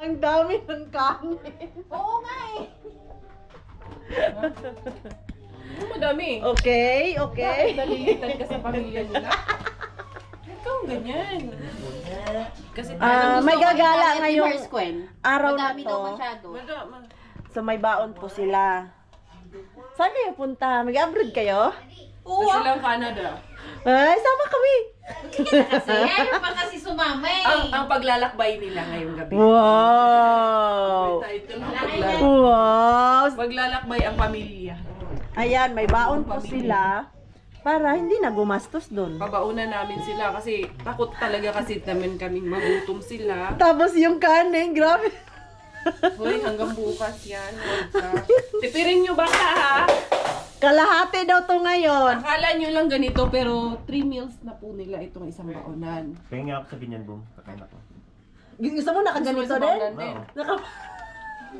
Ang dami ng kanin. Oo nga eh. Madami. Okay, okay. Nalilitan ka sa pamilya nila. Ikaw ganyan. Kasi May gagala ngayong araw na Madami daw to. masyado. So may baon po sila. Saan kayo punta? Mag-abroad kayo? Oo. Silang Canada. Ay, sama kami. Kasi ayaw pa kasi sumama eh. Ang paglalakbay nila ngayong gabi. Wow! Title ng Wow! paglalakbay ang pamilya. Ayan, may baon po sila para hindi na gumastos doon. Pabaunan namin sila kasi takot talaga kasi namin kaming magutom sila. Tapos yung kanin, grabe. Hoy, hanggang bukas yan. Tipirin nyo baka ha? Kalahati daw to ngayon. Akala nyo lang ganito pero 3 meals na po nila itong isang baonan. Kaya nga ako sa ganyan, boom. Kakain ako. Gusto mo nakaganito Gusto mo sa din? baonan din? Oo.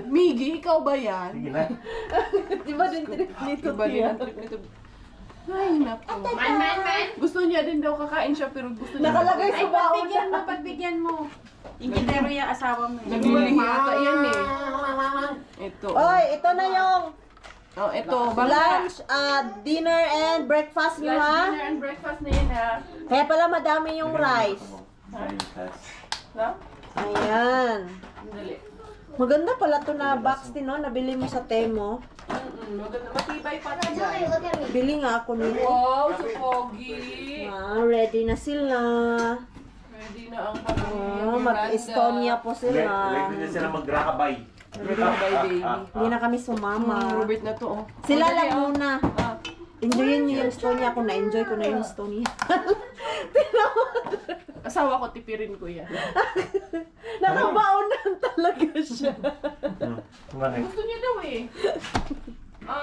Miggy, ikaw ba yan? Sige na. Diba din trip nito Iba din ang trip nito. Ay, naku. Man. Gusto niya din daw kakain siya pero gusto niya. Nakalagay sa baon. Pagbigyan mo. Ingeniero yung asawa mo. Nagbili yata yan eh. Ito. Oy, ito na yung Oh, ito. Bangka. lunch, dinner and breakfast nyo Lunch, ha. dinner, and breakfast na yan ha. Kaya pala madami yung rice. No? Ayan. Dali. Maganda pala to na box din no, nabili mo sa Temo. Maganda. Matibay pa rin. Bili nga ako nito. Wow, so pogi. Ready na sila. Ready na ang pamilya. Mag-Estonia po sila. Ready na sila mag-rockabye. Baby. Hindi na kami sumama. Robert na to oh. Sila Dali, lang oh. muna. Ah. Enjoyin niyo yung Estonia. Ako na-enjoy ko na yung Estonia. Asawa ko, tipirin ko yan. Nakabaon na talaga siya. Bakit? Gusto niya daw eh.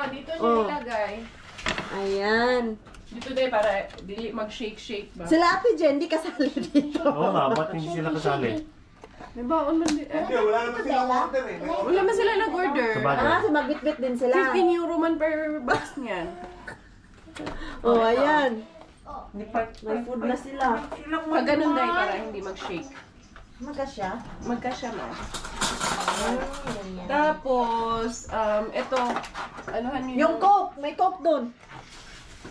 Dito niya Oh. ilagay. Ayan. Dito din para dili mag-shake-shake ba? Sila Ate Jen, di kasali dito. Oo nga, ba't hindi sila kasali? May baon man din. Wala naman silang order eh. Wala man sila nag-order. Sabagay. Si magbitbit din sila. 15 euro man per box niyan. Oh, ayan. May food na sila. Pag ganun dahil para hindi mag-shake. Magkasya. Magkasya man. Tapos, ito, anuhan niyo Yung Coke, may Coke doon.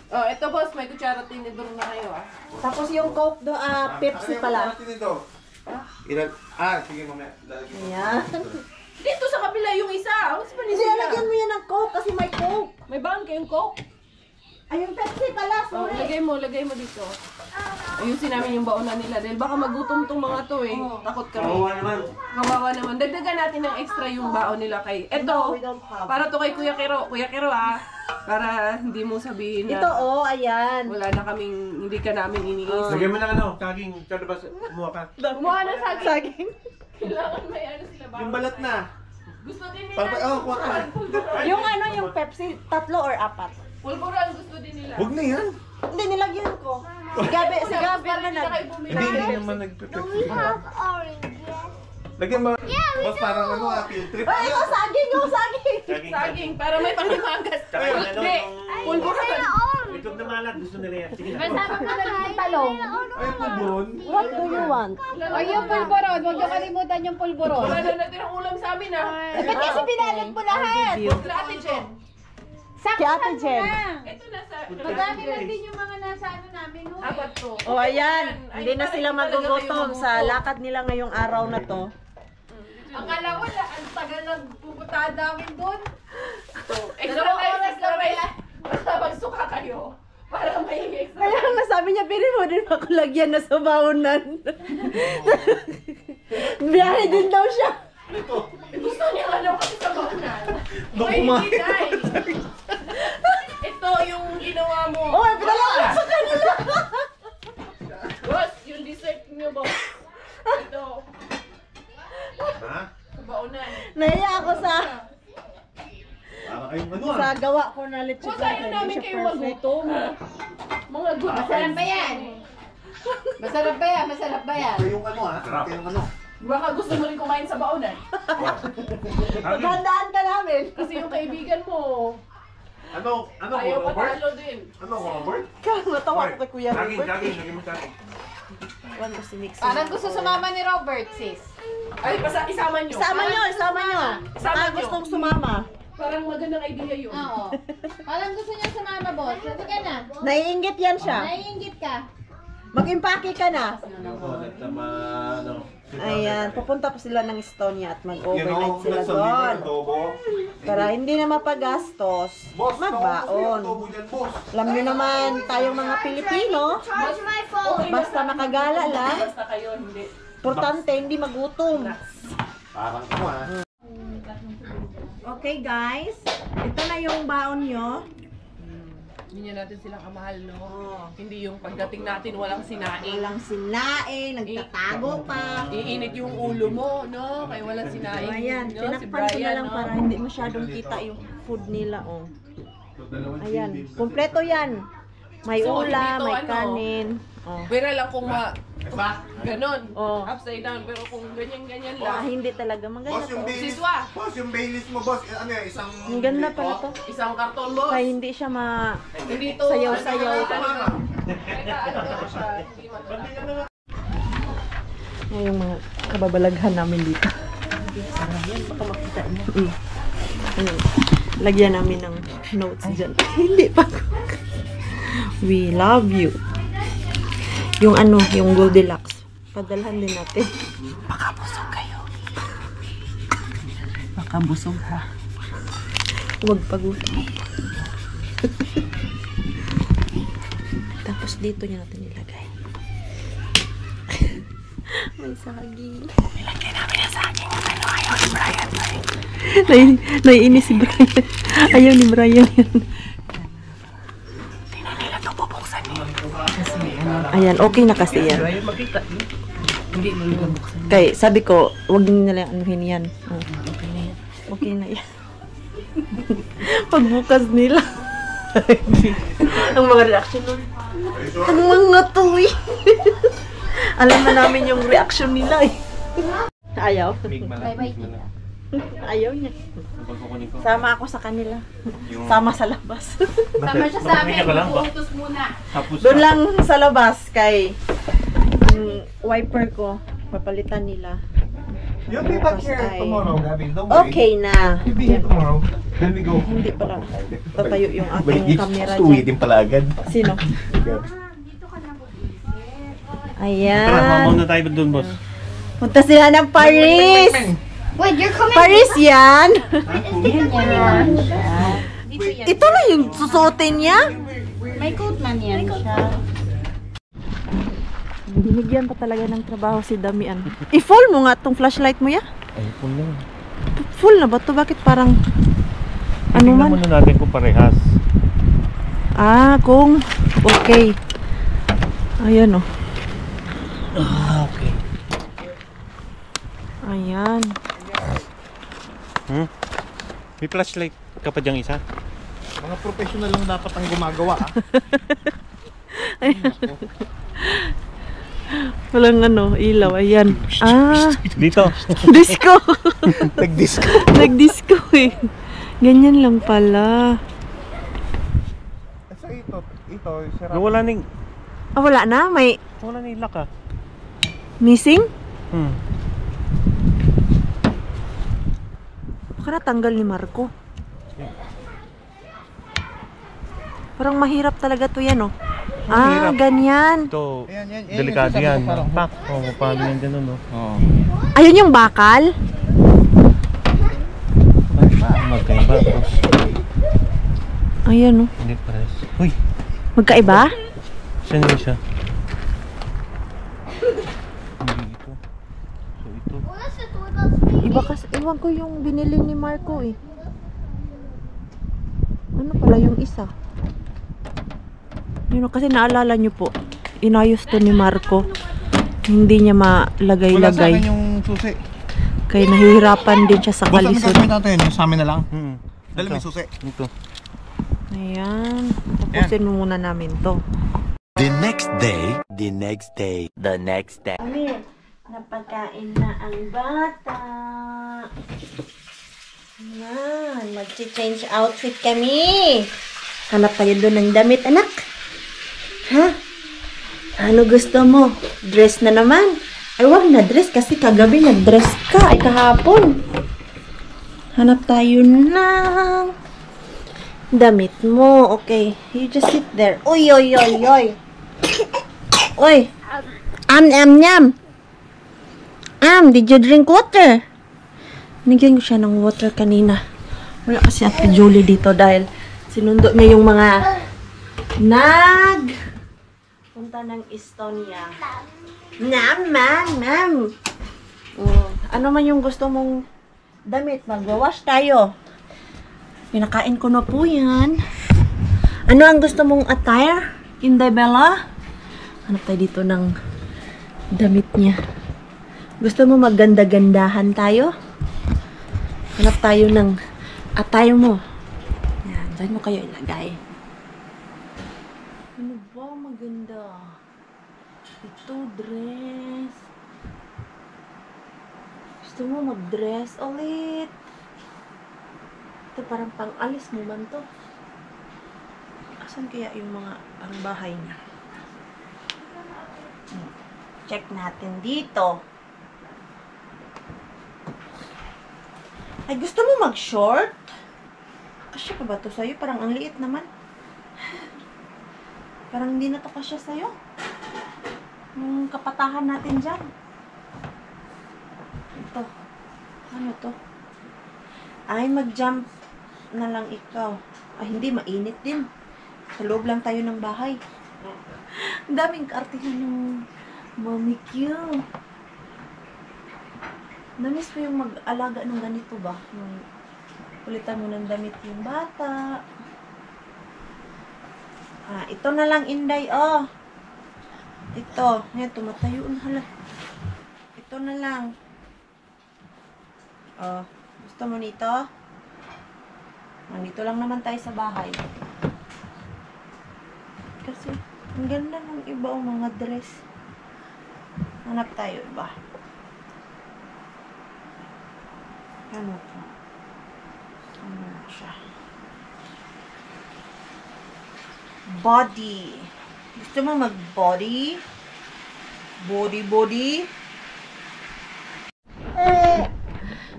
Oh, ito boss, may kutsara tinidor na kayo ah. Tapos yung Coke doon, Pepsi pala. Sige mamaya. Ayan. Dito sa kabila yung isa. Mas pa Hindi, lagyan mo yan ng Coke kasi may Coke. May bang kayong Coke? Ay, yung Pepsi pala, Oh, sorry. lagay mo dito. Ayusin namin yung baonan nila dahil baka magutom tong mga to eh. Takot kami. Kawawa naman. Kawawa naman. Dagdagan natin ng extra yung baon nila kay... Eto, para to kay Kuya Kero. Kuya Kero ah. Para hindi mo sabihin na... Ito, oh, ayan. Wala na kaming... Hindi ka namin iniisip. Lagyan mo ng ano, saging. Tsaka ba kumuha ka? Kumuha na saging. Saging. Kailangan may ano sila ba? Yung balat na. Gusto din nila. Kuha ka. Yung ano, yung Pepsi, 3 or 4? Pulburan gusto din nila. Huwag na yan. Hindi, nilagyan ko. Si Gabi na nag... Hindi naman nagpe-pepsi. Lagyan ba? Boss, parang ano field trip. Ay, ito, saging, yung saging. Saging, para may panghimagas. Tsaka yung ano, Hindi, yung... pulburan. Itlog na malat, gusto nila yan. Sige na. Masama mo na lang yung talong. Ay, pulbon. What do you want? O yung pulboron, huwag niyo kalimutan yung pulboron. Wala na natin ang ulam sa amin ah. Ba't kasi pinalot mo lahat? Sa Ate Jen. Kay Ate Jen. Ito na sa... Madami lang din yung mga nasa ano namin. no? Apat to. Oh, ayan. Hindi na sila magugutom sa lakad nila ngayong araw na to. Akala mo na, ang tagal ng pupuntahan namin doon. Extra rice. Basta magsuka kayo. Para may extra Kaya nga sabi niya, pili mo din ako lagyan na sa baonan. Biyahe din daw siya. Gusto niya nga daw kasi sa baunan. Doon Ay, kumain. hindi dahil. Ito yung ginawa mo. Oh, pinala ko sa kanila. Boss, yung dessert niyo, boss. Ito, Ha? sa baunan. Nahiya ako sa Parang kayong ano sa gawa ko na lechon. Kung sa'yo namin kayo magutom. Mga good Masarap ba yan? Masarap ba yan? Masarap ba yan? Ito yung ano Sarap. Ito yung ano. Baka gusto mo rin kumain sa baunan. Maghandaan ka namin. Kasi yung kaibigan mo, Ano Ayaw Robert? patalo din. Ano Robert? Natawa ko kay Kuya Saging, Robert. saging. Lagyan mo saging. Kuwan ko si Nixie. Parang gusto sumama ni Robert, sis. Ay, basta isama nyo. Isama nyo, isama nyo. Isama Baka nyo. gustong sumama. Parang magandang idea yun. Oo. Parang gusto niya sumama, boss. Sige ka na. Naiinggit yan siya. Naiingit ka. Mag-impake ka na. Ano? Ayan, pupunta pa sila ng Estonia at You mag-overnight know, sila nasa libo doon. ng tobo. Para hindi na mapagastos, Boss, magbaon. tobo dyan, boss. Alam niyo naman, tayong mga Pilipino, basta makagala lang, Basta kayo, hindi. importante hindi magutom. Parang ko Okay guys, ito na yung baon nyo. Hindi niya natin silang kamahal, no? Oh. Hindi yung pagdating natin walang sinaing. Walang sinaing, nagtatago pa. Iinit yung ulo mo, no? Kaya walang sinaing. Ayan, no? Si tinakpan ko na Brian, lang no? para hindi masyadong kita yung food nila. Oh. Ayan, kumpleto yan. May So, ulam, hindi to, may ano, kanin. Oh. Pero lang kung ganon, Oh. upside down. Pero kung ganyan-ganyan Ah, lang, hindi talaga. Maganda Boss, yung to. Baileys. Siswa. Boss, yung Baileys mo, boss. Ano yan, isang... Ang ganda pala to. isang karton, boss. Kaya hindi siya Hindi to, sayaw-sayaw. Kaya ano siya, hindi matatakas. Yan yung mga kababalaghan namin dito. Baka makita niyo. Ayun. Lagyan namin ng notes dyan. Hindi pa. We love you. Yung ano, yung Goldilocks. Padalhan din natin. Baka busog kayo. Baka busog ha. Huwag pagutom. Tapos dito niya natin ilagay. May saging. Nilagyan namin ang saging. Ano, ayaw ni Brian. Naiinis si Brian. Ayaw ni Brian yan. Tingnan nila ito, bubuksan niya. Ayan, okay na kasi yan. Kaya sabi ko, huwag nila anuhin yan. Oh. Okay na yan. Pagbukas nila. Ang mga reaction nun. Ang mga tuwi. Alam na namin yung reaction nila eh. Ayaw. Bye-bye, tita. Ayaw niya. Sama ako sa kanila. Sama sa labas. Sama siya sa amin. Bigyan ka lang ba? Pupuntos muna. Tapos Doon lang sa labas kay yung wiper ko. Papalitan nila. You'll be back here Ay. tomorrow, Gabby. Don't worry. Okay na. You'll be here tomorrow. Then we go. Hindi pala. Tatayo yung aking camera dyan. Uwitin pala agad. Sino? Tara, Ayan. muna tayo doon, boss. Punta sila ng Paris. Wait, you're coming. Paris yan. Dito yan. Ito na yung susuotin niya. May coat man yan siya. Binigyan pa talaga ng trabaho si Damian. I-full mo nga tong flashlight mo ya. Ay, full na. Full na ba to? Bakit parang ano Tingnan man? muna natin kung parehas. Ah, kung okay. Ayan oh. Okay. Ayan. May flashlight ka pa diyang isa? Mga professional lang dapat ang gumagawa. Walang ano, ilaw. Ayan. Ah, Dito. disco. Nag-disco. Nag-disco eh. Ganyan lang pala. So ito, sira. Nawala ning, Ah, wala na? May wala ning lock ah. missing? Hmm. Baka natanggal ni Marco. Parang mahirap talaga to yan oh. Ah, Mahirap. ganyan. Ito, Ayan, delikado yung yan. sinasabi ko parang- Pak, paano yan ganun, no? Oo. Ayun yung bakal. Magkaiba, boss. Ayan oh. Hindi pares. Uy, Magkaiba? saan yun siya? Hindi ito. So, ito. Iba kasi, iwan ko yung binili ni Marco eh. Ano pala yung isa? Yun kasi naalala nyo po, inayos to ni Marco. Hindi niya Wala sa akin malagay-lagay. yung susi. Kaya nahihirapan din siya sa Boss, ano kalisod. gagawin natin? Yung sa amin na lang. Dali Ito. may susi. Ito. Ayan. Tapusin muna namin to. The next day, the next day, the next day. Napagkain na ang bata. Yan, mag-change outfit kami. Hanap tayo doon ng damit, anak. Ha? Ano gusto mo? Dress na naman? Ay, wag na dress kasi kagabi nag-dress ka. Ay, kahapon. Hanap tayo ng damit mo. Okay, you just sit there. Uy, uy, uy, uy. Uy. Nyam. Did you drink water? Nigyan ko siya ng water kanina. Wala kasi Ate Julie dito dahil sinundo niya yung mga punta ng Estonia. Ma'am. Ano man yung gusto mong damit? Mag-wash tayo. Pinakain ko na po yan. Ano ang gusto mong attire? Inday Bella? Hanap tayo dito ng damit niya. Gusto mo magganda-gandahan tayo? Hanap tayo ng attire mo. Yan, dyan mo kayo ilagay. Ano ba maganda? Ito, dress. Gusto mo mag-dress ulit? Ito parang pang-alis mo man to. Asan kaya yung mga ang bahay niya? Check natin dito. Ay, gusto mo mag-short? Kasya pa ba to sa'yo? Parang ang liit naman. Parang hindi na to kasya sa'yo. Yung kapatahan natin dyan. Ito. Ano to? Ay, mag-jump na lang ikaw. Ay, hindi. Mainit din. Sa loob lang tayo ng bahay. Ang daming kaartihan ng Mommy Q. Namiss ko yung mag-alaga ng ganito ba? Yung kulitan mo ng damit yung bata. Ito na lang, Inday, oh. Ito. Ayan, tumatayo na hala. Ito na lang. Oh, gusto mo nito? Nandito lang naman tayo sa bahay. Kasi, ang ganda ng iba ang mga dress. Hanap tayo, iba. Ano to? Ano na siya? Body. Gusto mo mag-body? Body.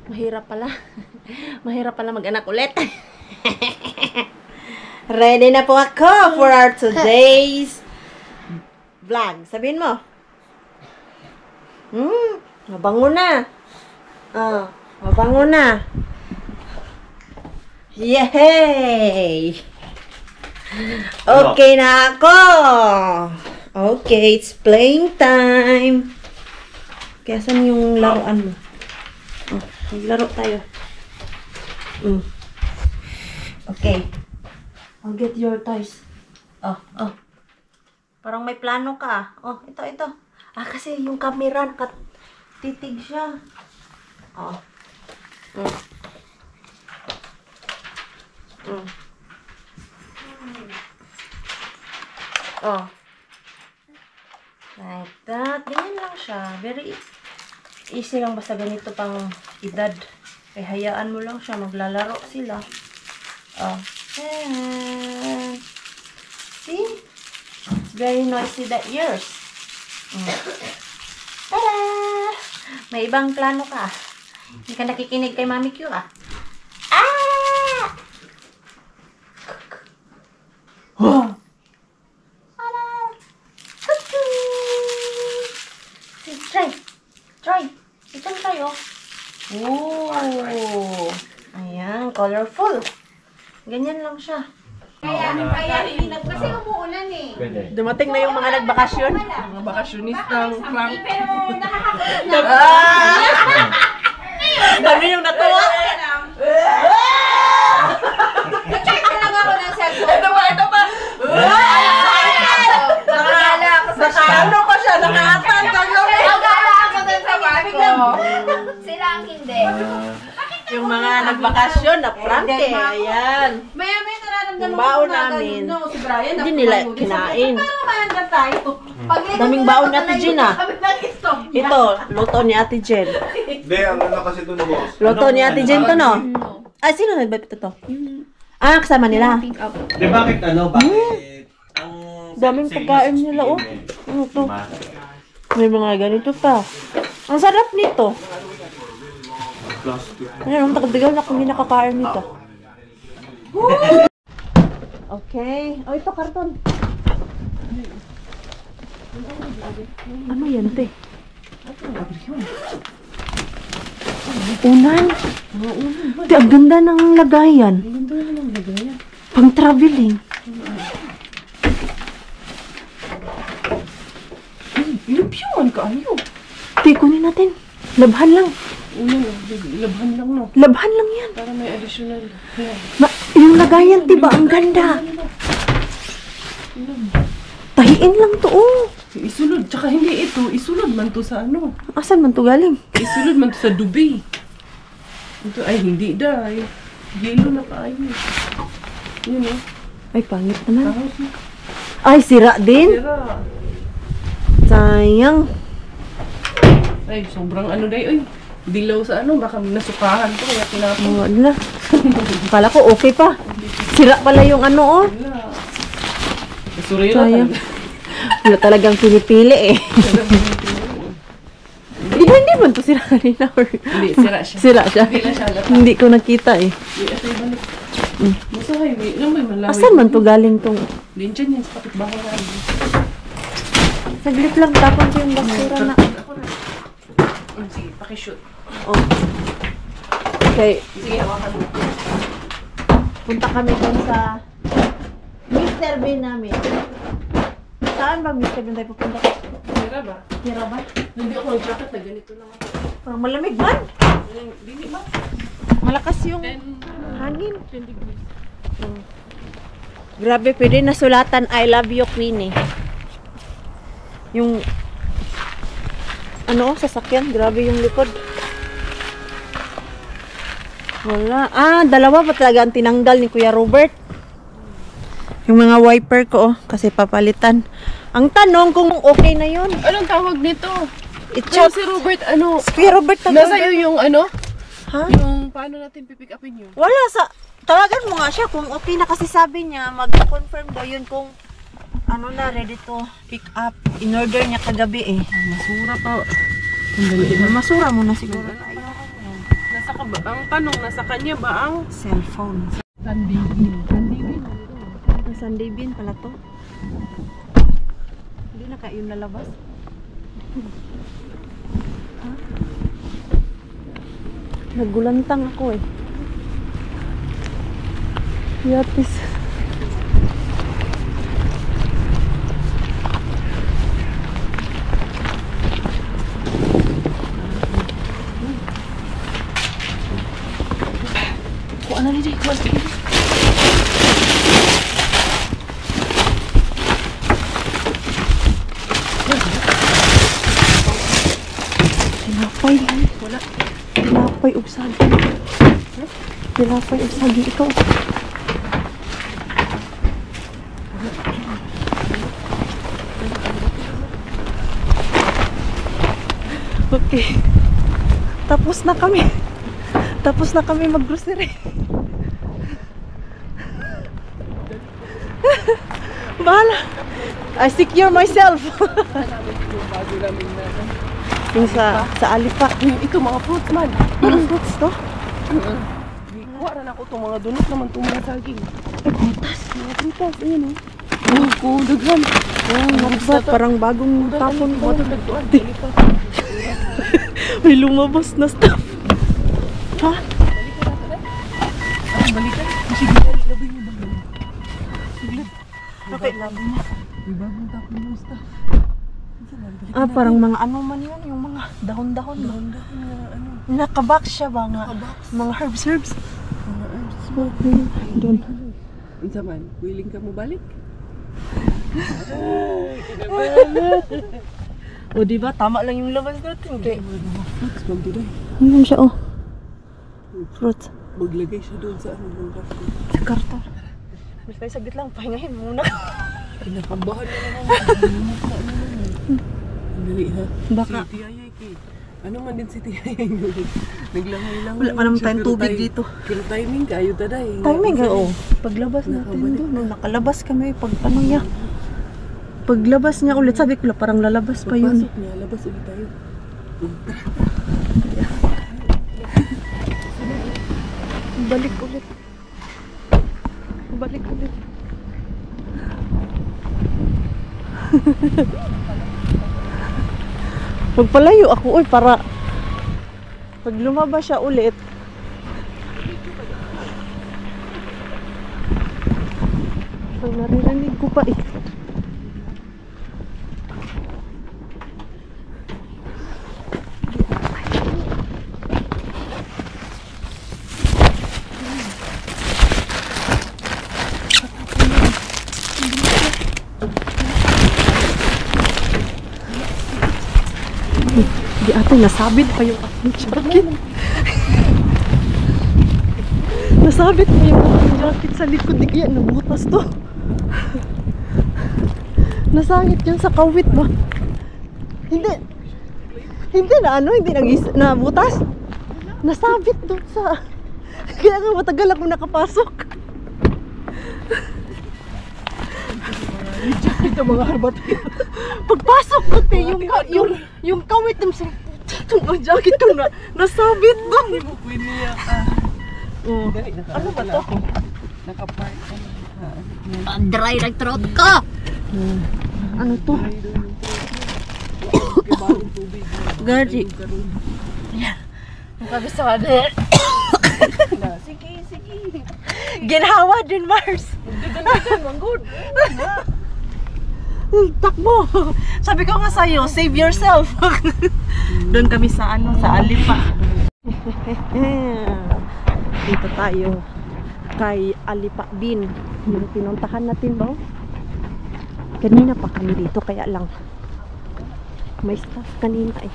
Mahirap pala. Mahirap pala mag-anak ulit. Ready na po ako for our today's vlog. Sabihin mo. Mabango na. Mabango na. Yay! Okay na ako. Okay, it's playing time. Kaya saan yung laruan mo? Maglaro tayo. Okay. I'll get your toys. Parang may plano ka. Ito. Kasi yung camera nakatitig siya. Like that. Ganyan lang siya. Very easy lang basta ganito pang edad. Kaya hayaan mo lang siya. Maglalaro sila. See? Very noisy that yours. Tada! May ibang plano ka. Hindi ka nakikinig kay Mami Q, ah. Try. Ito tayo. Ayan, colorful. Ganyan lang siya. Kaya inag kasi umuulan eh. Dumating na yung mga nagbakasyon. Mga bakasyonistang Frank. Pero nakakakot na. Dami yung natuwa. Check na lang ako ng cellphone. Ito pa. Nakano ko siya, nakaatan ka gawin. Nagala ako dun sa barko. Sila ang hindi. Yung mga nagbakasyon na prangke, ayan. May nararamdaman Yung baon namin. Si Brian, Hindi nila kinain. Pero maanda tayo. Daming baon ni Ate Jen, ah. Kami nag-stop. Ito, luto ni Ate Jen. Hindi, ano na kasi ito na boss. Luto ni Ate Jen to, no? Ah, sino nag-vape ito? Ah, kasama nila. Pick up. Di bakit bakit ang Daming pagkain nila, oh. Ano to? May mga ganito pa. Ang sarap nito. Ayun, ang tagal na akong hindi nakakain nito. Okay. Oh, ito, karton. Ano yan, te? Unan. Te, ang ganda ng lagayan. Pang traveling. Lupyon ka, ayo. Te, kunin natin. Labhan lang. Labhan lang, no? Labhan lang yan. Para may additional. Yung lagayan, diba? Ang ganda. Tahiin lang to, oh. Isulod. Tsaka hindi ito. Isulod man to sa ano. Asan man to galing? Isulod man to sa Dubai. Ito ay hindi dahil. Yelo na kayo. Yun eh. Ay, pangit naman. Tapos na. Ay, sira din. Tira. Sayang. Ay, sobrang ano dahil. Uy, dilaw sa ano. Baka nasukahan to. Kaya tinapon. Wala. Kala ko okay pa. Sira pala yung ano, oh. Wala. Surira Sayang. talaga. Wala talagang pinipili, eh. Hindi man to sira kanina. Or... Hindi, sira siya. Sira siya. Hindi na siya halata. Hindi ko nakita, eh. Hindi, ito ibalik. Basta highway. Alam mo, malaway. Asan man to galing tong... Din dyan yan sa kapitbahay namin. Saglit lang, tapon ko yung basura na. Sige, pakishoot. Oh. Okay, Sige, hawakan mo. punta kami dun sa Mr. Bean namin. Saan ba Mr. Bean tayo pupunta? Tira ba? Tira ba? Hindi ako nag-jacket na ganito lang ako. Parang malamig man. Hindi ba? Malakas yung 10 hangin. degrees. Grabe, pwede na sulatan I love you, Queenie. Yung ano, sasakyan, grabe yung likod. Wala. Ah, dalawa pa talaga ang tinanggal ni Kuya Robert. Yung mga wiper ko, oh, kasi papalitan. Ang tanong kung okay na yun. Anong tawag nito? I-check. Si Robert, ano? Si Kuya Robert Nasa iyo yung ano? Ha? Yung paano natin pipick upin yun? Wala sa... Tawagan mo nga siya kung okay na kasi sabi niya, mag-confirm daw yun kung ano na, ready to pick up. In-order niya kagabi, eh. Masura pa. Masura mo na siguro. Ang tanong, nasa kanya ba ang Cellphone. Sandibin? Sandibin? Ang Sunday bin pala to. Hindi na kayo nalabas. Ha? Nagulantang ako, eh. Yatis. Kuha na rin, kuha na rin. Tinapay lang. Wala. Tinapay ugsagi. Tinapay ugsagi ito. Okay. Tapos na kami. Tapos na kami mag-grocery. Bahala. I secure myself. Yung sa Alipa. Ito mga fruits man. Mga fruits to? Kuha rin ako itong mga donut naman itong mga saging. Mga prutas, ayan o. Oh, kudaghan. Ba, parang bagong tapon ko. Dagduan. May lumabas na stuff. Ha? Balikan. Sige, labi mo ba? Okay, labi mo. May bagong tapon yung stuff. Ah, parang mga ano man yun, yung mga dahon-dahon. Dahon-dahon na ano. Nakabox siya ba nga? Mga herbs. Doon. Ang saman, willing ka mo balik? O diba, tama lang yung labas natin. Okay. Fruits, magduday. Ano siya, oh. Fruits. Maglagay siya doon sa ano ng raft. Sa karton. Mas kayo saglit lang, pahingahin muna. Pinakabahan na naman. Ang dali ha. Baka, Tiyayay ki. Ano man din si Tia yung naglangoy-langoy. Wala pa naman tayong tubig dito. Pero timing kayo taday. Timing ka, oh. Paglabas natin doon, no, nakalabas kami. Pag ano niya, paglabas niya ulit, sabi ko parang lalabas pa yun. Pasok niya, labas ulit tayo. Balik ulit. Balik ulit. Pagpalayo ako, uy, para pag lumabas siya ulit. Pag naririnig ko pa eh. Di ate, nasabit pa yung aking jacket. Nasabit pa yung aking jacket sa likod. Di kaya nabutas to. Nasangit yan sa kawit ba? Hindi. Hindi na ano, hindi nabutas. Nasabit doon sa... Kaya nga matagal ako nakapasok. Ito mga harbat. Pagpasok ko te, yung kawit ng sa itong jacket ko na nasabit doon. Hindi mo pwiniya ka. Oh. Ano ba to? Nakapark ka. Dry like throat ko. Ano to? Gari. Ang kabis sa kabe. Sige, sige. Ginhawa din, Mars. Dagan-dagan, manggod. Takbo. Sabi ko nga sa'yo, save yourself. Doon kami sa ano, sa Alipa. Dito tayo kay Alipa Bin. Yung pinuntahan natin ba? Kanina pa kami dito, kaya lang may staff kanina eh.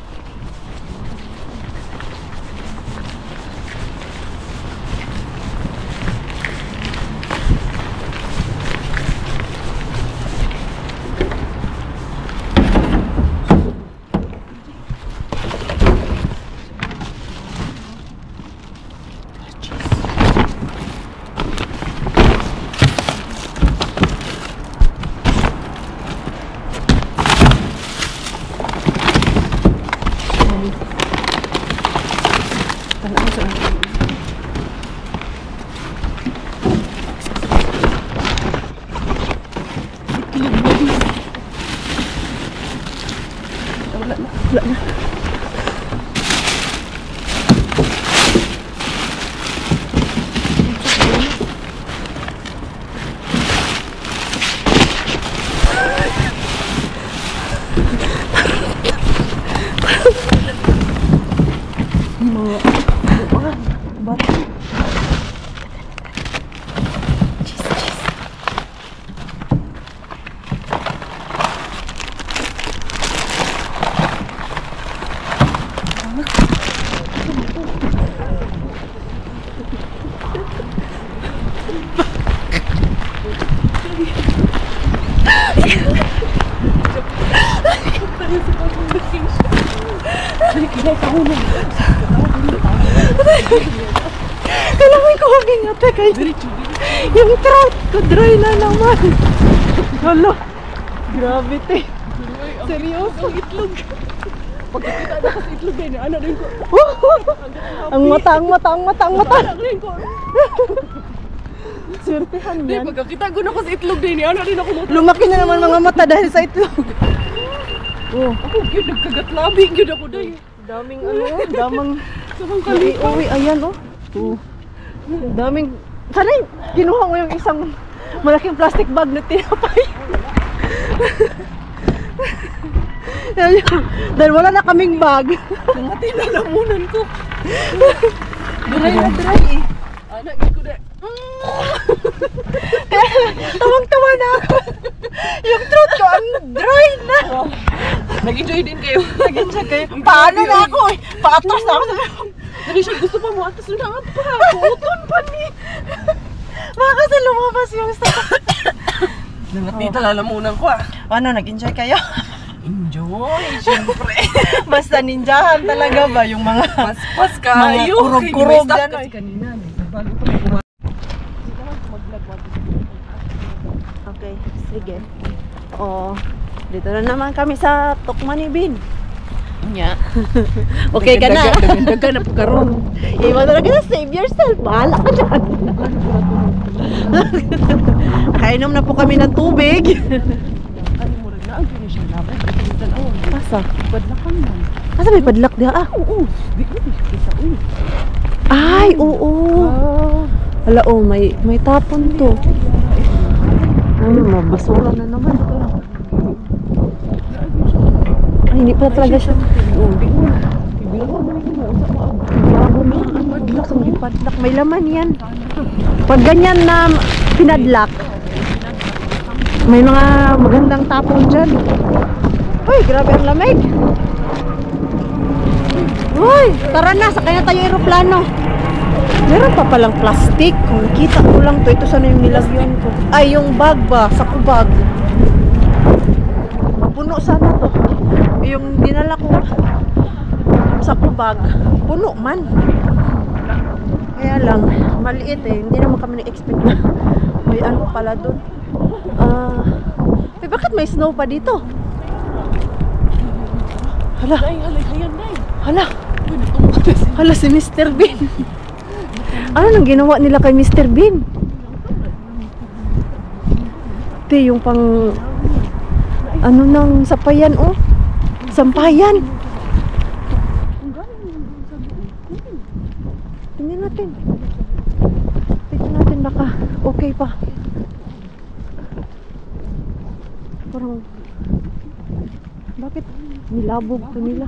Wala na. Kailangan ko humingat eh kaya yung throat ko dry na naman. Hala, grabe te. Seryoso, itlog. Pagkakita na kasi itlog din, ano rin ko. Ang mata. Swertehan Hindi, yan. pagkakita ko na kasi itlog din, ano rin ako mo. Lumaki na naman mga mata dahil sa itlog. Oh, Ako, yun, nagkagatlabi, yun ako dahil. daming ano, damang Sarang kalipa. uwi, ayan oh. Oh. Daming, sana kinuha mo yung isang malaking plastic bag na tinapay. Dahil wala na kaming bag. Mga tinalamunan ko. Dry na dry eh. Anak ko na. Tawang-tawa na ako. Yung throat ko ang dry na. Nag-enjoy din kayo. Nag-enjoy kayo. Paano na ako eh? Paatras na ako. Dali siya, gusto pa mo atas na nga pa. Puton pa ni. Baka kasi lumabas yung stuff. Nangat dito lalamunan ko ah. Ano, nag-enjoy kayo? Enjoy, syempre. Basta ninjahan talaga ba yung mga Paspas ka. mga kurog-kurog dyan. Kasi kanina. Bago ito may Okay, sige. Oo. Dito na naman kami sa Tukmanibin. niya. Okay ka na. Dagan na po karon. Iwan talaga na, save yourself. Bahala ka dyan. Nakainom na po kami ng tubig. Ano mo rin na ang finish na labas. Asa? Padlakan mo. Asa may padlak diha? Ah, Oo. Di ko kita. Uy. ay, oo. Hala, oh, may tapon to. Ano, mabasura na naman. Ay, hindi pa talaga siya. Padlak, may laman yan. Pag ganyan na pinadlak, may mga magandang tapon dyan. Uy, grabe ang lamig. Uy, tara na, sakay na tayo aeroplano. Meron pa palang plastic. Kung kita ko lang to, ito sana yung nilagyan ko. Ay, yung bag ba? Sa kubag. Puno sana to. Yung dinala ko sa kubag, puno man. Kaya lang, maliit eh. Hindi naman kami na-expect na may ano pala doon. Bakit may snow pa dito? Hala. Hala. Hala si Mr. Bean. Ano nang ginawa nila kay Mr. Bean? Ito yung pang ano nang sapayan oh. Sampayan. Tingnan natin. Tingnan natin baka okay pa. Parang bakit nilabog to nila?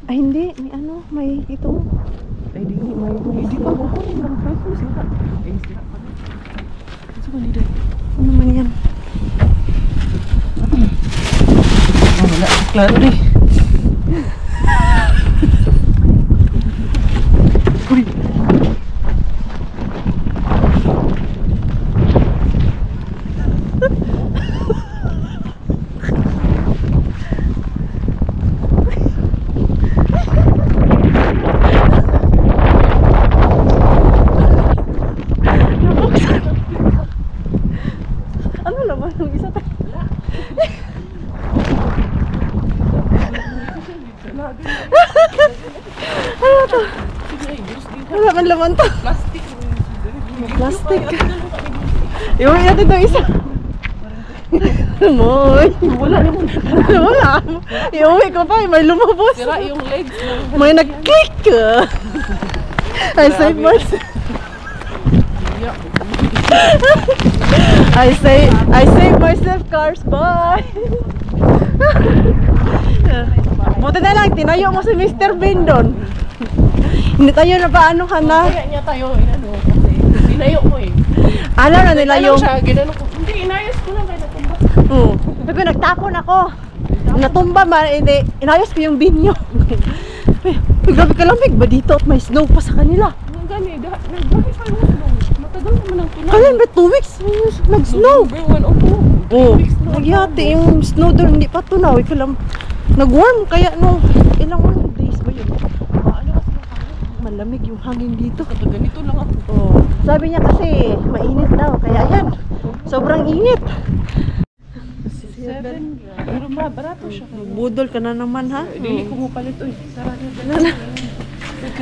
Ay hindi, may ano, may ito. Ay di may hindi pa ko ang price mo sila. Eh sila pa. Sa kanila. Ano man yan? Wala, klaro rin. Uy. Ano naman yung isa tayo? Ano to? Wala man laman to. Plastic. Plastic. Iuwi natin itong isa. Moy. Wala naman. Wala. Iuwi ko pa. May lumabos. Sira yung legs ng May nag-click. I save myself. I save myself, cars. Bye. Buti na lang, tinayo mo si Mr. Bean doon. Hindi tayo na paano ka na. kaya niya tayo inano kasi dinayo mo eh. Alam na nila yung... siya, ginano ko. Hindi, inayos ko lang kaya natumba. Sabi, nagtapon ako. Natumba man, hindi. Inayos ko yung bin nyo. Uy, grabe kalamig ba dito at may snow pa sa kanila? Ang gani, nag-bakit pa yung snow? Matagal naman ang tunan. Kailan ba 2 weeks? Nag-snow. November 1 Oh, nagyati yung snow doon, hindi pa tunaw. Nag-warm kaya no, ilang days ba yun? Ano kasi malamig yung hangin dito. Ganito lang ako. Oh, sabi niya kasi mainit daw, kaya yan. Sobrang init. 7. Pero barato siya. Budol ka na naman ha? Dili ko mo palit. Uy, tara na.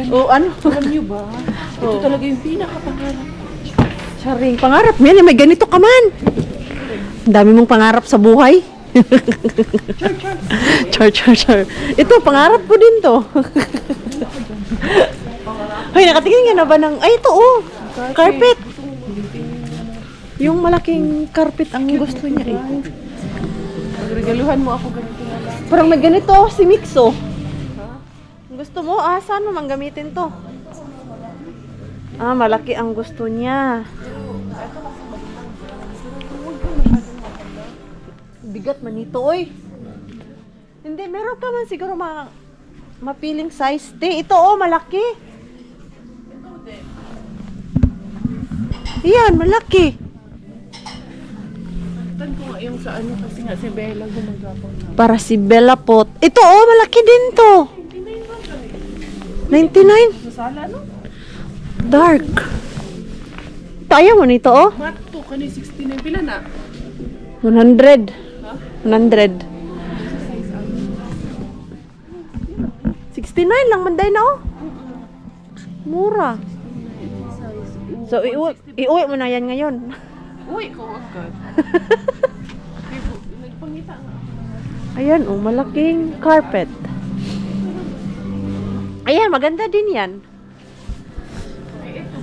Oh, ano? Alam niyo ba? Ito Oh. talaga yung pinakapangarap. Charing, pangarap mo yan, may ganito ka man. Ang dami mong pangarap sa buhay. Char. Ito, pangarap ko din to. Hoy, nakatingin nga na ba ng... Ay, ito oh! Carpet! Yung malaking carpet ang gusto niya eh. Regaluhan mo ako ganito na lang. Parang may ganito si Mixo. Gusto mo? Saan mo mang gamitin to? Malaki ang gusto niya. Bigat man ito, oy. Hindi, meron ka man siguro mapiling size. Ito, malaki. Yan, malaki. Nakalimutan ko nga yung sa ano kasi nga si Bella gumagapang na. Para si Bella Pot. Ito oh, malaki din to. 99? Sa sala, no? Dark. Kaya mo nito oh? Mato ka ni 69. Pila na? 100. 100. 69 lang manday na oh. Mura. So iuwi mo na yan ngayon. Uy, ko agad. Nagpangita nga. Ayan oh, malaking carpet. Ayan, maganda din yan.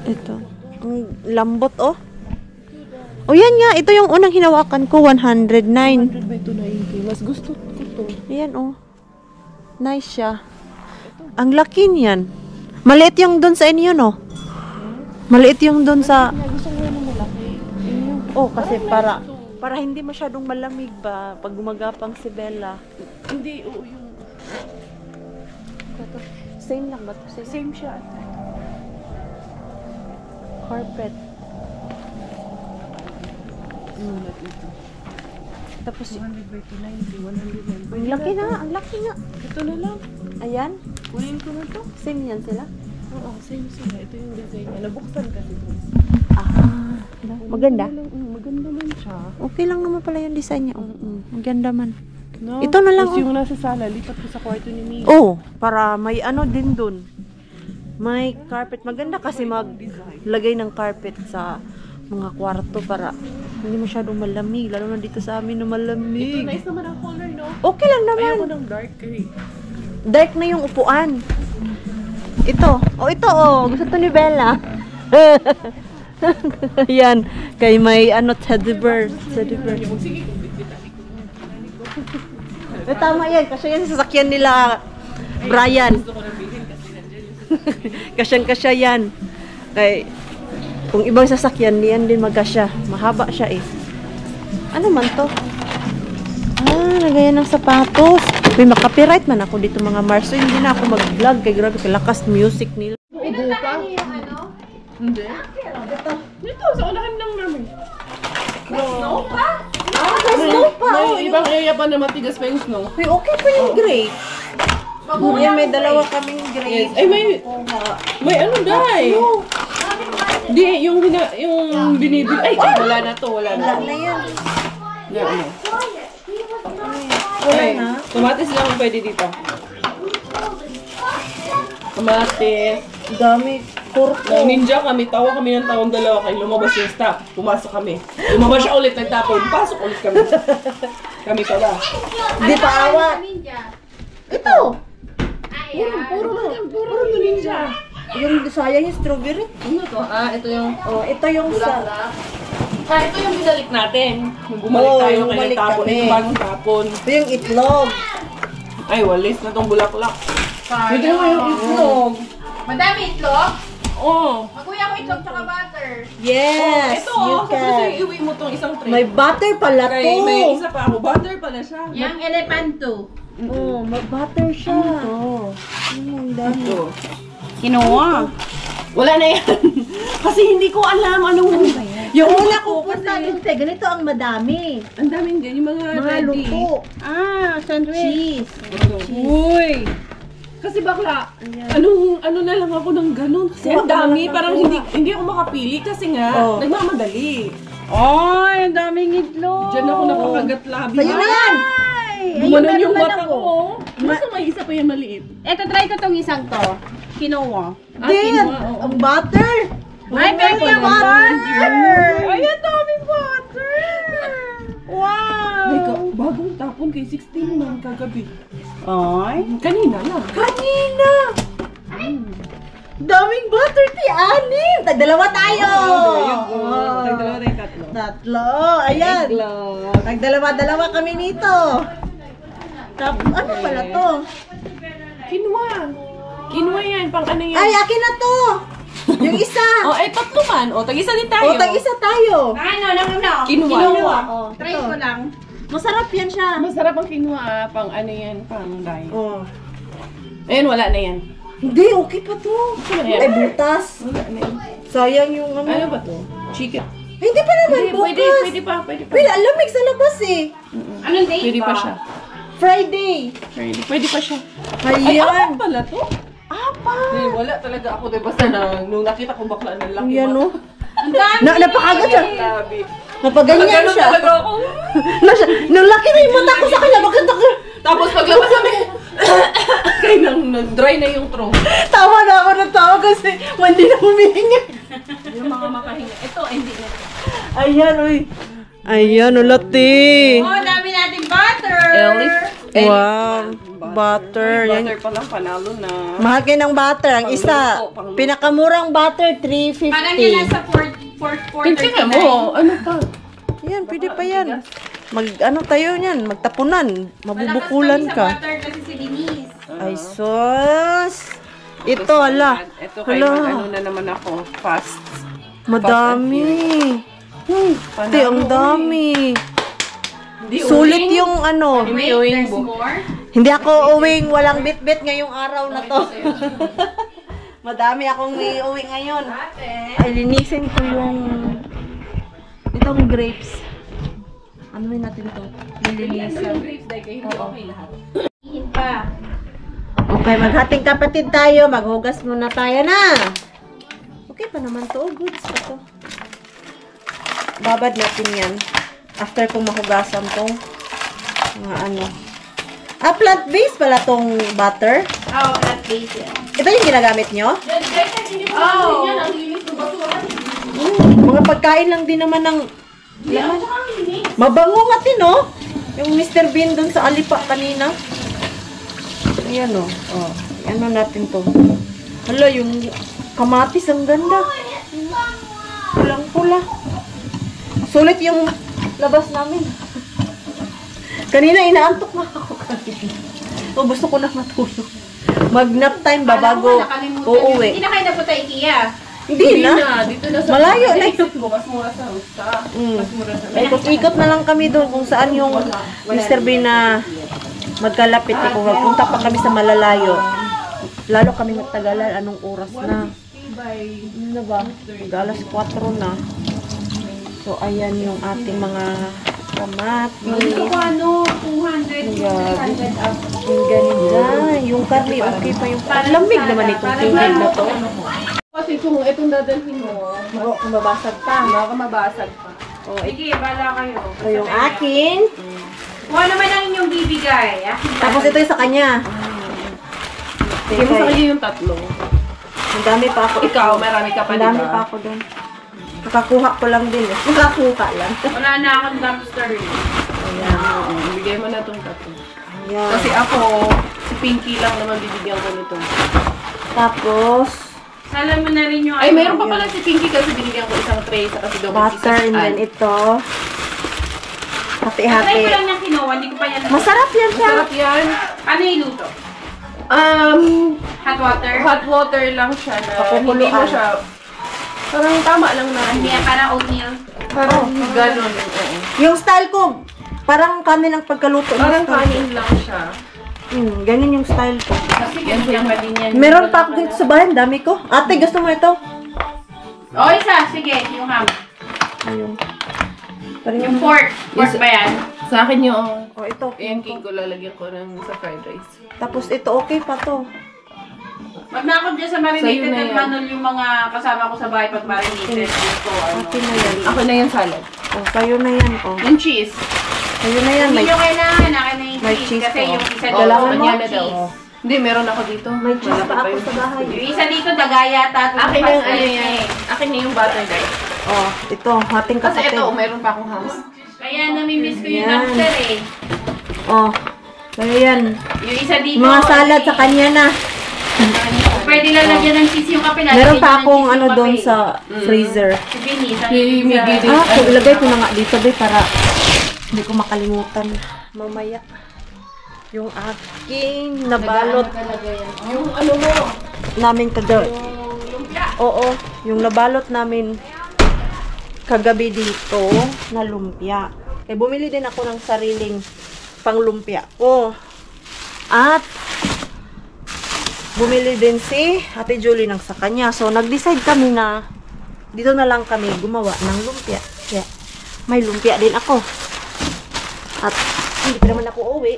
Ito. Ang lambot oh. O yan nga, ito yung unang hinawakan ko, 109. 100 by 290. Mas gusto ko to. Ayan oh. Nice siya. Ang laki niyan. Maliit yung doon sa inyo, no? Maliit yung doon sa... Gusto ko yung malaki. Oh, kasi para hindi masyadong malamig ba pag gumagapang si Bella. Hindi, oo yung... Ito, same lang ba ito? Same siya. Carpet. Tapos, 100 by 290. 100 ang laki na, ang laki nga. Ito na lang. Ayan, Kunin ko na to. same yan sila. Oo, same sila. Ito yung design niya. Nabuksan kasi ito. Ah, maganda. Maganda man siya. Okay lang naman pala yung design niya. Maganda man. No? Ito na lang, Tapos yung nasa sala, lipat ko sa kwarto ni Mia. Oh, para may ano din dun. May carpet. Maganda kasi maglagay ng carpet sa mga kwarto para hindi masyadong malamig. Lalo na dito sa amin na Ito, malamig. nice naman ang color, no? Okay lang naman. Ayoko ng dark eh. Dark na yung upuan. Ito. Oh, ito oh. Gusto to ni Bella. Yan. Kay may ano, teddy bear. Teddy bear. Sige, bitbitan ko. Tama yan. Kasi yan sa sasakyan nila Brian. Gusto ko na bilhin kasi nandiyan. Kasyang-kasya yan. Kay, kung ibang sasakyan, yan din magkasya. Mahaba siya eh. Ano man to? Ah, lagayan ng sapatos. May makapiright man ako dito mga Mars. So, hindi na ako mag-vlog. Kay grabe, kalakas music nila. Ubo pa? Hindi. Dito, sa unahan ng mami. Snow pa? Snow pa, May ibang area pa na matigas pa yung snow. Uy, okay pa yung grape. Yan, may dalawa kaming grape. Yes. Ay, may ano dahil? Di, yung binibili. Ay, wala na to, wala na. Wala na yan. Na, ano? Wala Ay, na. Kamatis lang ang pwede dito. Kamatis. Dami. Kurko. Ninja kami, tawa kami ng taong dalawa kayo. Lumabas yung staff. Pumasok kami. Lumabas siya ulit, nagtapon. Pasok ulit kami. Kami pala. Di pa awa. Ito. Puro ninja. Yung sayang yung strawberry. Ano to? Ah, ito yung... Oh, ito yung sa... Ah, ito yung binalik natin. Nung bumalik Oo, tayo, yung kaya bumalik tapon. kami. Ito bagong tapon. Ito yung itlog. Ay, walis na tong bulaklak. Ito yung itlog. Madami itlog? Oh. Maguya ko itlog tsaka butter. Yes, Ito, you tapos can. iuwi mo tong isang tray. May butter pala to. Kay, may isa pa ako. Butter pala siya. Yang elepanto. Oh, may butter siya. Oh. Ang dami. Ito. Kinuha. Wala na yan. Kasi hindi ko alam anong... Yung una ko punta kasi ganito ang madami. Ang daming ganyan, yung mga Mga ready. luto. Ah, sandwich. Cheese. Uy! Kasi bakla, ano na lang ako ng ganun. Kasi ang dami, parang hindi ako makapili kasi nga, Oh. nagmamadali. Ay, ang daming itlog. Diyan ako napakagat labi. Sa'yo na yan. Gumanon yung mata ko. Basta may isa pa yan maliit. Eto, try ko tong isang to. Quinoa. Din, oo. ang butter. Ay, pero yung Butter. Ay, ang daming butter. Wow. Ay, bagong tapon kay 16 man kagabi. Ay. Kanina lang. Kanina. Daming butter, anim. Tagdalawa tayo. Oh. Tagdalawa tayo tatlo. Tatlo. Ayan. Tagdalawa-dalawa kami nito. Ano pala to? Quinoa. Quinoa yan, pang ano yan. Ay, akin na to. Yung isa. Oh, eh, tatlo man. O, tag-isa din tayo. O, tag-isa tayo. Ano? Quinoa. Oh, Try ko lang. Masarap yan siya. Masarap ang quinoa, pang ano yan, pang diet. Oh. Ayun, wala na yan. Hindi, okay pa to. Ano yan? Ay, butas. Wala na yan. Sayang yung ano. Ano ba to? Chicken. Hindi pa naman bukas. Pwede pa. Pwede, alamig sa labas eh. Anong date Pwede ba? pa siya. Friday. Pwede pa siya. Ay, Ayan. apat pala to? Apa. Wala talaga ako, diba? Basta nung nakita ko bakla ng laki. Yan o. Ang dami! Napakagat siya. Grabe. Napaganyan Ganun siya. talaga ako. Nung laki na yung mata ko sa kanya, bakit ako? Tapos paglabas kami, kaya nang-dry na yung throat. Tawa na ako ng tawa kasi hindi na humihinga. Yung mga makahinga. Ito, hindi na. Ayan, uy. Ayan, ulati. Oh, dami natin butter! Wow. Butter. Yan. Butter pa lang, panalo na. Mahal kayo ng butter. Ang isa, Pangluto. pinakamurang butter, Parang yun 350. nasa 439. Tingnan mo, ano pa? Yan, pwede pa yan. Ano tayo niyan? Magtapunan. Mabubukulan Malakas kami sa ka. butter kasi si Denise. Ay, sus. Ito, ala. Ito kayo, Hala. ano na naman ako, fast. Madami. Ate, ang dami. Di Sulit yung ano. Hindi Wait, uwing there's more? Hindi ako uwing walang bit-bit ngayong araw na to. Madami akong iuwi ngayon. Ay, linisin ko yung itong grapes. Ano natin to? Lilinisin. Ihin pa. Okay, maghating kapatid tayo. Maghugas muna tayo na. Okay pa naman to. Goods pa to. Babad natin yan. After kong mahugasan tong mga ano. Plant-based pala tong butter. Oh, that base yan. Ito yung ginagamit nyo? Oh! Mga pagkain lang din naman ng laman. Mabango nga din, no? Yung Mr. Bean dun sa Alipa kanina. Ayan, o. Oh. Ano natin to? Hala, yung kamatis ang ganda. Pulang-pula. Sulit yung labas namin. Kanina, inaantok na ako kanina. O, gusto ko na matulog. Mag-nap time ba bago uuwi? Hindi na kayo napunta IKEA. Hindi na. Dito na sa Malayo na yun. Mas mura sa Husta. Mas mura sa Ikot-ikot na lang kami doon kung saan yung Mr. Bean na magkalapit. Kung magpunta pa kami sa malalayo. Lalo kami magtagalan. Anong oras na? Ano na ba? Alas 4 na. So, ayan yung ating mga kamatis. Ito ko ano, 200, 300 up. Yung ganito. Yung karne, okay pa yung... Ang lamig naman itong tingin na to. Kasi kung itong dadalhin mo, Kung mabasag pa. baka mabasag pa. Oh, Sige, bala kayo. ito yung akin. Kung ano man ang inyong bibigay. Tapos ito yung sa kanya. Sige mo sa kanya yung tatlo. Ang dami pa ako. Ikaw, marami ka pa, Ang dami pa diba? ako doon. Nakakuha ko lang din. Nakakuha lang. Wala na akong dumpster. Ayan. Bigay mo na itong tatlo. Ayan. Kasi ako, si Pinky lang naman bibigyan ko nito. Tapos, Salam mo na rin yung Ay, mayroon pa pala si Pinky kasi binigyan ko isang tray sa kasi butter and then ito. Try ko Hati-hati. lang yung kinoa, hindi ko pa yan. Masarap yan siya. Masarap yan. Ano yung luto? Hot water? Hot water lang siya na Pakukuluan. hindi mo siya, parang tama lang na. Hindi, parang oatmeal. Parang gano'n. Oo. Yung style ko, parang kanin ang pagkaluto. ng Parang style. kanin lang siya. Ganun yung style ko. Kasi ganyan pa din yan. Meron pa ako dito sa bahay. Ang dami ko. Ate, gusto mo ito? O, isa. Sige, yung ham. Ayun. Parang Yung pork. Pork ba yan? Sa akin yung, Oh, ito. yung cake ko lalagyan ko ng sa fried rice. Tapos ito, okay pa to. Wag na ako dyan sa Sa'yo marinated na at yan. manol yung mga kasama ko sa bahay pag marinated. Gusto, ano. Okay na yan. Ako na yung salad. Oh, sa'yo na yan. Oh. Yung cheese. Sa'yo na yan. Hindi May, nyo kailangan. Akin na yung may cheese. cheese Kasi po. yung isa Oh, Dalawa dito, mo? kanya yung na daw. cheese. Hindi, meron ako dito. may cheese Malaki pa ako yun. sa bahay. Yung isa dito, dagaya at Akin na yung ano yan. Akin na yung butter guys. Oh, ito. Hating Kasi kapatid. ito, meron pa akong house. Kaya namimiss ko yung Yan. lobster eh. Oh. Kaya yan. Yung isa dito. Mga salad sa kanya na. Pwede lang lagyan ng cheese yung kape. Meron lalagyan pa ng akong cheese yung ano kape. doon sa freezer. Si Vinny, sa Si Miggy din. Ilagay ko na nga dito, be, para hindi ko makalimutan. Mamaya. Yung aking nabalot Yung ano mo. namin kagabi. Oo, yung nabalot namin kagabi dito na lumpia. Eh, bumili din ako ng sariling panglumpia ko. At bumili din si Ate Julie ng sa kanya. So, nag-decide kami na dito na lang kami gumawa ng lumpia. Kaya, may lumpia din ako. At, hindi pa naman ako uwi.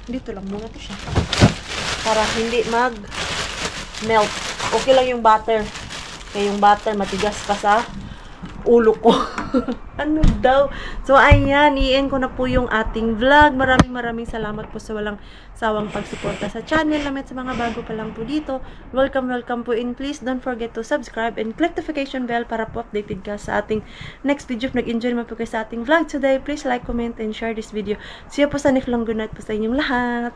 Dito lang muna to siya. Para hindi mag-melt. Okay lang yung butter. Kaya yung butter matigas pa sa ulo ko. Ano daw? So, ayan. I-end ko na po yung ating vlog. Maraming salamat po sa walang sawang pagsuporta sa channel namin, sa mga bago pa lang po dito. Welcome po, and please don't forget to subscribe and click notification bell para po updated ka sa ating next video. If nag-enjoy naman po kayo sa ating vlog today, please like, comment, and share this video. See you po sa next vlog. Good night po sa inyong lahat.